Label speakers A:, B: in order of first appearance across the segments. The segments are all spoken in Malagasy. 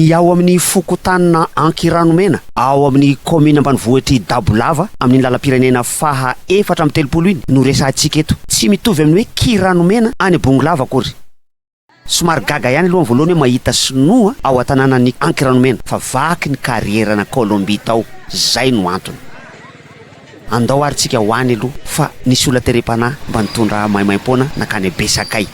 A: Ny ao amin'ny fokotanina Ankiranomena, ao amin'ny commune ambanivohitry Dabolava, amin'ny lalam-pirenena faha 430 iny no resantsika eto. Tsy mitovy amin'ny hoe Kiranomena any Bongolava akory. Somary gaga ihany aloha voalohany hoe mahita sinoa ao an-tanànan'ny Ankiranomena fa vaky ny karierana Columbite ao, zay no antony. Andao ary tsika hoany aloha fa nisy olona terepana mba nitondra maimaim-poana nakany Besakay.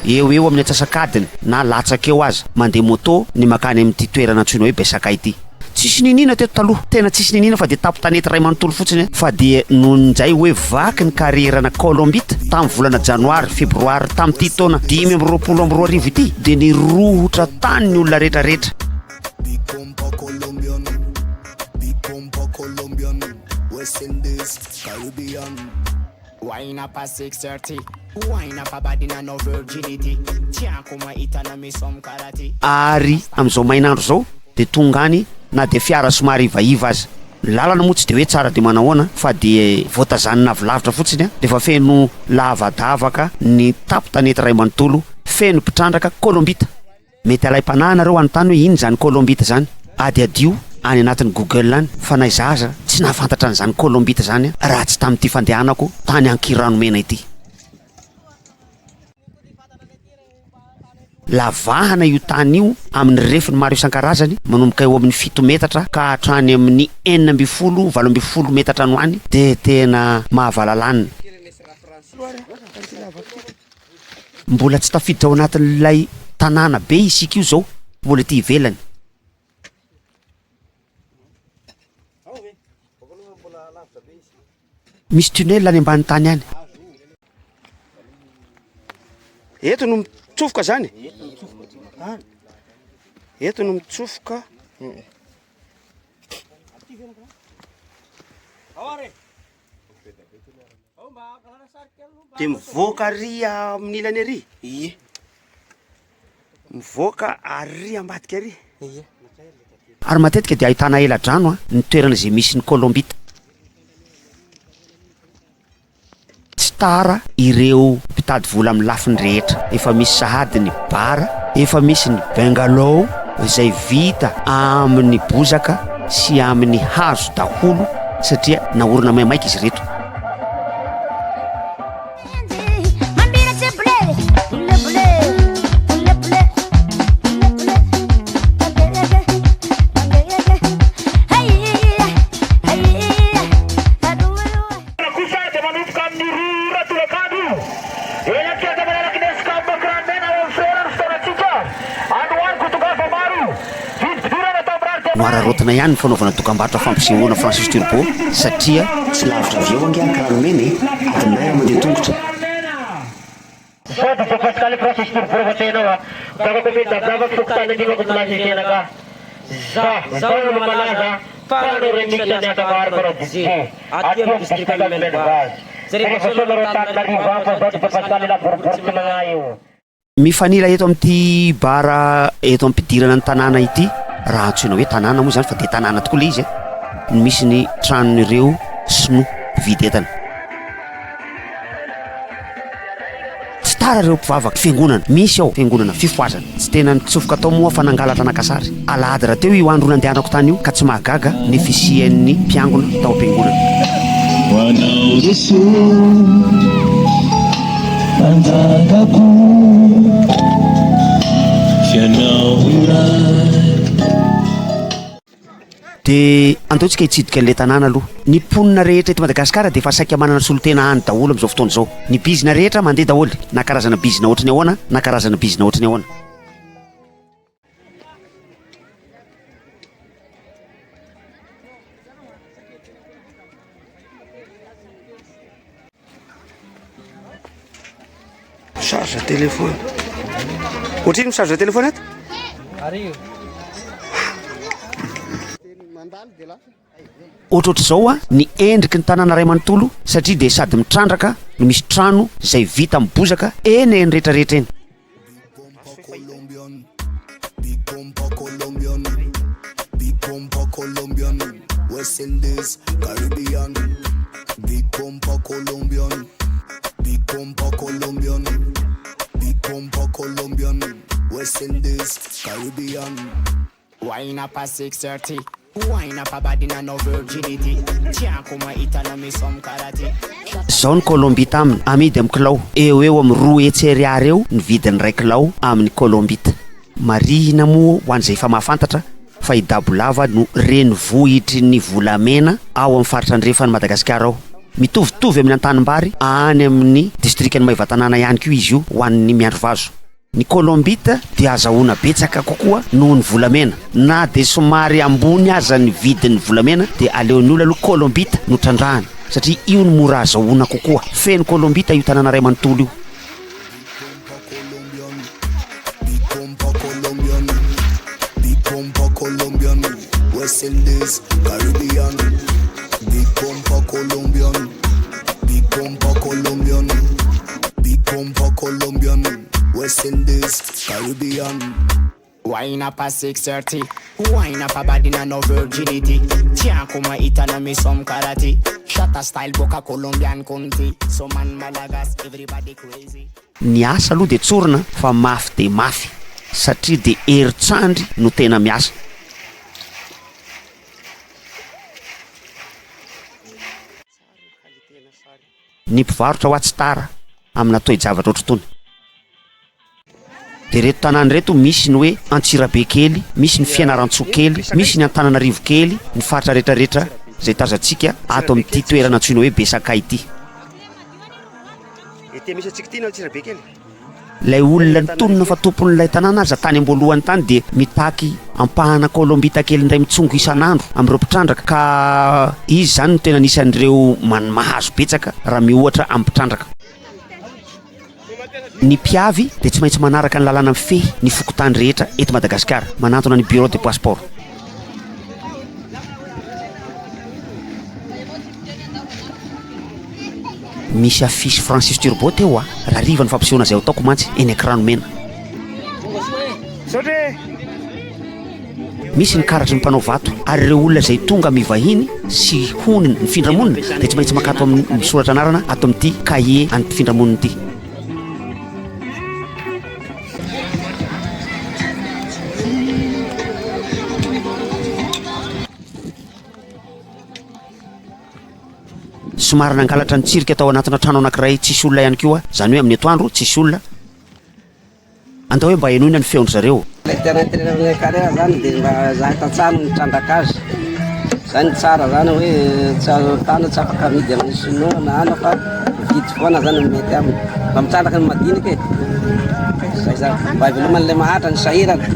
A: Eo amin'ny atsasakadiny na latsakeo aza mandeha moto ny makany amin'ity toerana antsoina hoe Besakay ity. Tsisy ninina teto taloha, tena tsisy ninina fa de tapo tanety ray manontolo fotsiny fa de nohon'izay hoe vaky ny karierana Columbite tamin'ny volana janoary febroary tamin'ity taona 2022 ity de nirohotra tany ny olona rehetrarehetra.
B: Wine up at 6:30. Wine up a body na no virginity. Tianko mahita na misy karate.
A: Ary am'izao mainandro zao de tongany na de fiara somary ivaiva aza. Lalana moa tsy de hoe tsara de manahoana fa de voatazanina avilavitra fotsiny de fa feno lavadavaka ny tapo tanety ray manontolo, feno mpitrandraka Columbite. Mety alay-panahana anontany hoe ino zany Columbite zany. Ady adio any anatin'ny Google any fa na izaza tsy nahafantatra an'izany Columbite zany raha tsy tamin'ity fandehanako tany Ankiranomena ity. Lavahana io tany io amin'ny refiny maro isan-karazany manomboka eo amin'ny 7 metatra ka hatrany amin'ny 8-20 metatra no any de tena mahavalalana. Mbola tsy tafiditra ao anatin'ilay tanàna be isika io zao, mbola ty ivelany. Misy tunnel any ambany tany any. Eto no mitsofoka zany. Eto no mitsofoka. De mivoaka ary amin'ny ilany ary. Ie. Mivoaka ary ambadika ary. Ie. Ary matetika de ahitana ela-drano ny toerana izay misy ny Columbite. Tara ireo mpitady vola amin'ny lafiny rehetra. Efa misy sahady ny bara, efa misy ny bungalow izay vita amin'ny bozaka sy amin'ny hazo daholo satria naorina maimaika izy reto. Noararotana ihany ny fanaovana dokam-barotra fampisehoana Francis Turbo satria tsy lavitra avy eo ange Ankiranomena adinay mandeha tongotra.
C: Sady Pascal Francis Turbo vatsainao zavako medavava fokotany andivako milasesenaka zao no malaza farano remixany akavary paradisi aty amin'ny distrikan'i Miandrivazo. Rehefa sonareo Tananarivo fa Sady Pascal la boribory magna io.
A: Mifanila eto amin'ity bara eto ampidirana ny tanàna ity. Raha antsoina hoe tanàna moa zany fa de tanàna tokoa le izy misy ny tranon'ireo sinoa mpividy entana. Tsy tara reo mpivavaka fiangonana, misy ao fiangonana fifoazana tsy tena nitsofoka tao moa fa nangalatra nakasary. Alahady raha teo io andro nandehanako tany io ka tsy mahagaga ny fisian'ny mpiangona tao am-piangonana. De andaotsika hitsidika an'ilay tanàna aloha. Ny mponina rehetra eto Madagasikara de efa saika manana solotena any daholo amin'izao fotoana izao. Ny bizina rehetra mandeha daholo, na karazana bizina ohatrany ahoana, na karazana bizina ohatrany ahoana. Charge téléphone. Ohatriny misarge téléphone ato? Ariyo. Ohatrohatr'izao ny endriky ny tanàna ray manontolo satria de sady mitrandraka no misy trano izay vita amin'ny bozaka eny eny rehetrarehetra eny.
B: Wine up at 6:30. Wine up a body na no virginity. Tiens kuma itana me some karate.
A: Zao ny colombite aminy amidy amin'ny kilao eo amin'ny 2 hetsy ariary eo ny vidiny 1 kilao amin'ny colombite. Marihina moa ho an'izay efa mahafantatra fa i Dabolava no renivohitry ny volamena ao amin'ny faritra andrefany Madagasikara ao. Mitovitovy amin'ny antanimbary any amin'ny distrikan'i tanàna ihany koa izy io ho an'ny Miandrivazo. Ny colombite dia azahoana betsaka kokoa noho ny volamena, na de somary ambony aza ny vidin'ny volamena dia aleon'ny olona aloha colombite no trandrahany satria io ny mora azahoana kokoa. Feno colombite io tanàna ray manontolo io.
D: Colombian, West Indies, Caribbean, big bumper Colombian, big bumper Colombian, big bumper Colombian, West Indies, Caribbean.
B: Wine up at 6:30. Wine up a body na no virginity. Tiens kuma itana me some karate. Shata style boka Colombian country. So man Malagas everybody crazy.
A: Ny asa aloha de tsorina fa mafy de mafy satria de herintsandry no tena miasa. Ny mpivarotra ho atsy tara amina toe-javatra ohatr'itony. De reto tanàny reto misy ny hoe Antsirabe kely, misy ny Fianaratsoa kely, misy ny Antananarivo kely, ny faritra rehetrarehetra zay tazantsika ato amin'ity toerana antsoina hoe Besaka ity. Ety misy atsika ity na Antsirabe kely. Lay olona nitonona fa tompon'ilay tanàna aza tany amboalohany tany de mitaky ampahana colombite kely indray mitsongo isan'andro amin'ireo mpitrandraka ka izy zany no tena anisan'ireo mahazo betsaka raha mihoatra amin'ny mpitrandraka. Ny mpiavy de tsy maintsy manaraka ny lalàna mifehy ny fokotany rehetra eto Madagasikara manantona ny bureau de passeport. Misy afisy Francis Turbo teo raha riva ny fampisehoana zay ataoko mantsy eny Ankiranomena. Misy ny karatry ny mpanao vato ary ireo olona zay tonga mivahiny sy honiny ny findramonina de tsy maintsy makato amin'ny soratra anarana ato amin'ity cahier any findramonina ity. Somary nangalatra ny tsirika atao anatina trano anankiray tsisy olona ihany koa, zany hoe amin'ny atoandro tsisy olona. Andao hoe mba enoina ny feondry zareo.
E: Ilay tena ny carrière zany de mba zahay tantsano ny trandraka azy. Zany tsara zany hoe tany tsy afaka amidy amin'ny sinoa na ana fa vidy foana zany mety aminy. Mba mitrandraka ny madinika e. Zay zany mba veloman'ilay mahatra ny sahirana.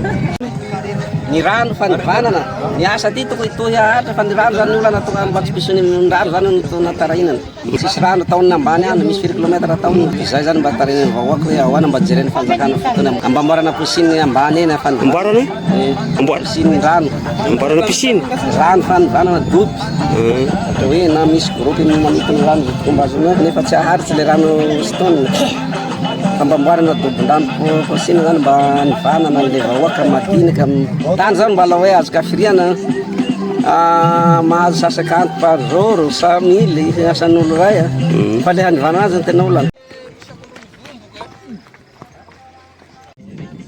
E: Ny rano fanivanana, ny asa ty toko itohy ahatra fa ny rano zany olana tonga mba tsy pisony ny rano zany tona tarahinana. Tsisy rano taonina ambany any misy 5 kilometra taonina. Zay zany mba tarahinany vahoaka hoe ahoana mba jereny fanjakana fotony ambamboarana pisiny ambany eny afany. Amboarana? Pisiny rano. Amboarana pisiny? Rano fanivanana dopy. Ohatra hoe na misy groupe mamitiny rano fomba azy nefa tsy aharitsy le rano stone. Ambamboarana dobon-drano posiny zany mba nivanana le vahoaka madinika tany zany mba la hoe azo kafiriana mahazo sasakanto par jour sa 1000 asan'olo ray fa le hanivanana azy ny tena olana.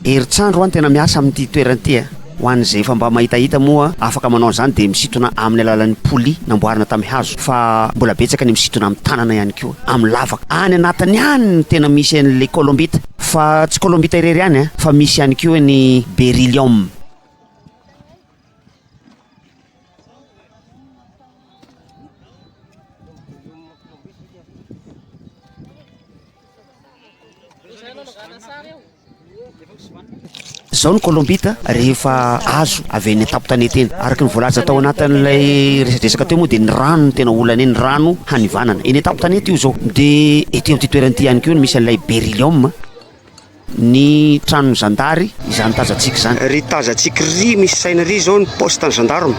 A: Herintsandro any tena miasa amin'ity toerana ity ho an'izay efa mba mahitahita moa afaka manao zany de misitona amin'ny alalan'ny poli namboarina tamin'ny hazo fa mbola betsaka ny misitona amin'ny tanana ihany koa amin'ny lavaka any anatiny any tena misy an'le colombite fa tsy colombite irery ihany fa misy ihany koa ny béryllium. Zao ny colombite rehefa azo avy ny tapo-tanety eny araky ny voalaza tao anatin'ilay resadresaka teo moa de ny rano tena olana eny, rano hanivanana eny tapo-tanety io zao. De ety amin'ity toerana ity ihany koa misy an'ilay béryllium, ny tranony zandary izany tazantsika zany. Ry tazantsika ry misy saina ry zao ny poste ny gendarme.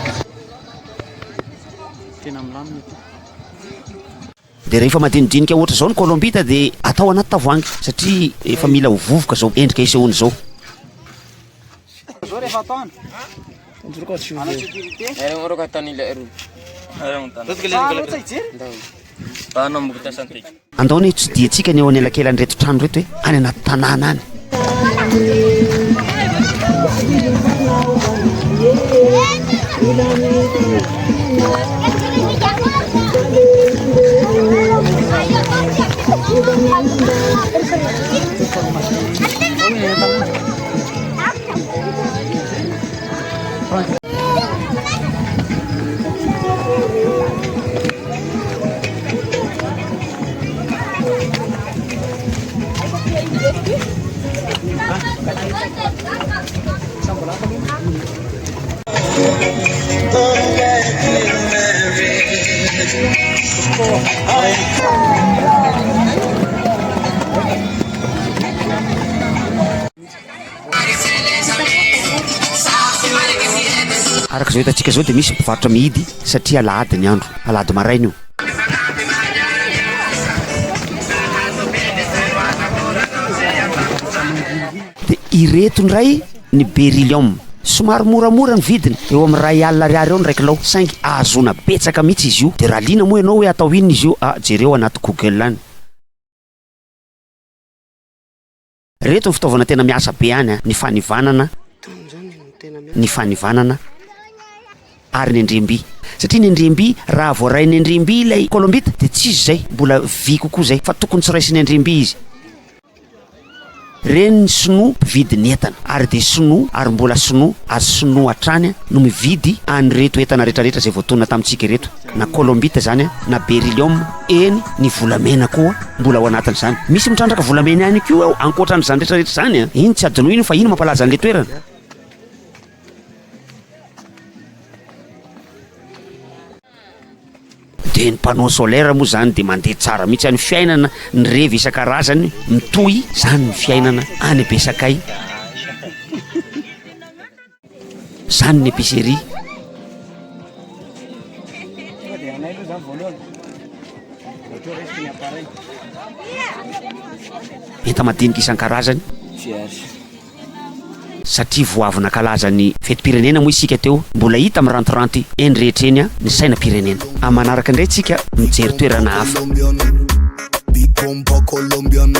A: De rehefa madinidinika ohatra zao ny colombite de atao anaty tavoahangy satria efa mila ho vovoka zao endrika isehoany zao. Andao ny tsy diantsika ny eo anelakelan'ny reto trano reto hoe any anaty tanàna any. Araka zao hitantsika zao de misy mpivarotra mihidy satria alahady ny andro, alahady maraina io. De ireto ndray ny béryllium somary moramora ny vidiny, eo amin'ny R1,000 eo ny raiky lao, saingy ahazona betsaka mihitsy izy io. De raha liana moa ianao hoe atao inona izy io, jereo anaty Google any. Reto ny fitaovana tena miasa be any, ny fanivanana ary ny endremby, satria ny endremby raha voarainy endremby ilay Columbite de tsisy zay, mbola vy kokoa zay, fa tokony tsy raisiny endremby izy. Reny ny sinoa mpividy entana, ary de sinoa ary mbola sinoa azo sinoa hatrany no mividy an'ireto entana rehetrarehetra zay voatonona tamintsika reto, na Columbite zany na béryllium, eny ny volamena koa mbola ao anatin'izany. Misy mitrandraka volamena ihany koa ao ankoatran'izany rehetrarehetra zany iny tsy adino ino fa ino mampalaza an'le toerana. De ny panneau solaire moa zany de mandeha tsara mihitsy any fiainana, ny revy isan-karazany mitohy, zany ny fiainana any Besakay, zany ny épicerie. Enta madinika isan-karazany satria voavy nankalaza ny fetim-pirenena moa isika teo, mbola hita mirantiranty eny rehetra eny ny sainam-pirenena. Manaraka indray tsika mijery toerana hafa.
D: Big Pompa Colombian,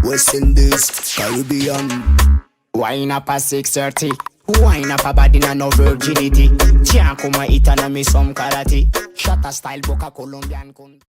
D: West Indies, Caribbean.
B: Wine up at 6:30. Wine up a body na no virginity. Tiens, kuma itana me some karate. Shut a style boka Colombian.